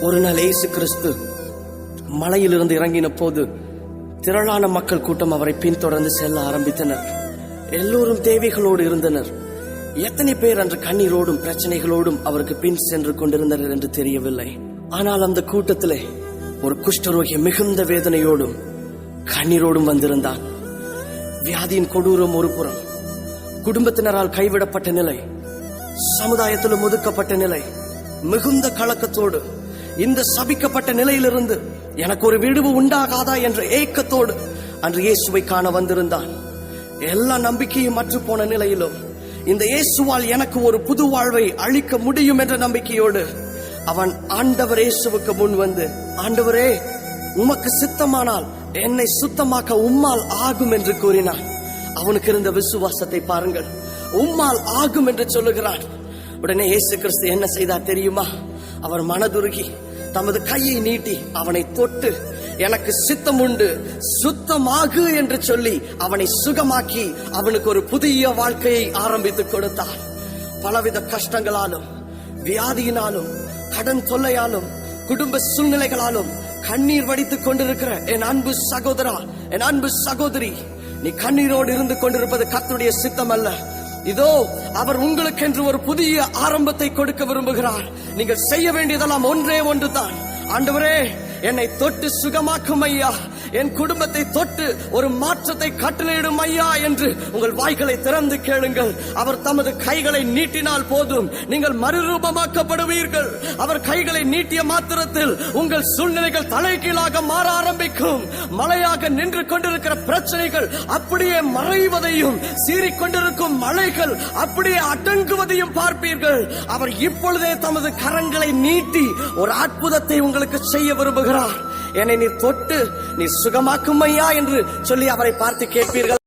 ஒரு நாள் இயேசு கிறிஸ்து மலையிலிருந்து இறங்கின போது திரளான மக்கள் கூட்டம் அவரை பின்தொடர்ந்து செல்ல ஆரம்பித்தனர். எல்லோரும் தேவைகளோடு இருந்தனர். எத்தனை பேர் அன்று கண்ணீரோடும் பிரச்சனைகளோடும் அவருக்கு பின் சென்று கொண்டிருந்தனர் என்று தெரியவில்லை. ஆனால் அந்த கூட்டத்திலே ஒரு குஷ்டரோகி மிகுந்த வேதனையோடும் கண்ணீரோடும் வந்திருந்தான். வியாதியின் கொடூரம் ஒரு புறம், குடும்பத்தினரால் கைவிடப்பட்ட நிலை, சமுதாயத்திலும் ஒதுக்கப்பட்ட நிலை, மிகுந்த கலக்கத்தோடு இந்த சபிக்கப்பட்ட நிலையிலிருந்து எனக்கு ஒரு விடுவு உண்டாகாதா என்ற ஏக்கத்தோடு அன்று இயேசுவை காண வந்திருந்தான். எல்லா நம்பிக்கையும் மற்று போன நிலையிலும் இந்த இயேசுவால் எனக்கு ஒரு புது வாழ்வை அளிக்க முடியும் என்ற நம்பிக்கையோடு அவன் ஆண்டவர் இயேசுவுக்கு முன் வந்து, ஆண்டவரே, உமக்கு சித்தமானால் என்னை சுத்தமாக்க உம்மால் ஆகும் என்று கூறினான். அவனுக்கு இருந்த விசுவாசத்தை பாருங்கள். உம்மால் ஆகும் என்று சொல்லுகிறான். உடனே இயேசு கிறிஸ்து என்ன செய்தார் தெரியுமா? அவர் மனதுருகி தமது கையை நீட்டி அவனை தொட்டு, எனக்கு சித்தம் உண்டு, சுத்தமாகு என்று சொல்லி அவனை சுகமாக்கி அவனுக்கு ஒரு புதிய வாழ்க்கையை ஆரம்பித்து கொடுத்தார். பலவித கஷ்டங்களாலும், வியாதியினாலும், கடன் தொல்லையாலும், குடும்ப சூழ்நிலைகளாலும் கண்ணீர் வடித்துக் கொண்டிருக்கிற என் அன்பு சகோதரா, என் அன்பு சகோதரி, நீ கண்ணீரோடு இருந்து கொண்டிருப்பது கர்த்தருடைய சித்தம் அல்ல. இதோ அவர் உங்களுக்கென்று ஒரு புதிய ஆரம்பத்தை கொடுக்க விரும்புகிறார். நீங்கள் செய்ய வேண்டியதெல்லாம் ஒன்றே ஒன்றுதான். ஆண்டவரே, என்னை தொட்டு சுகமாக்கும் ஐயா, என் குடும்பத்தை தொட்டு ஒரு மாற்றத்தை கட்டளையிடும் ஐயா என்று உங்கள் வாய்களை திறந்து கேளுங்கள். அவர் தமது கைகளை நீட்டினால் போதும், நீங்கள் மறுரூபமாக்கப்படுவீர்கள். அவர் கைகளை நீட்டிய மாத்திரத்தில் உங்கள் சூழ்நிலைகள் தலைகீழாக மாற ஆரம்பிக்கும். மழையாக நின்று கொண்டிருக்கிற பிரச்சனைகள் அப்படியே மறைவதையும், சீறிக்கொண்டிருக்கும் மழைகள் அப்படியே அடங்குவதையும் பார்ப்பீர்கள். அவர் இப்பொழுதே தமது கரங்களை நீட்டி ஒரு அற்புதத்தை உங்களுக்கு செய்ய விரும்புகிறார். என்னை நீ தொட்டு நீ சுகமாக்கும் ஐயா என்று சொல்லி அவரை பார்த்து கேட்பீர்கள்.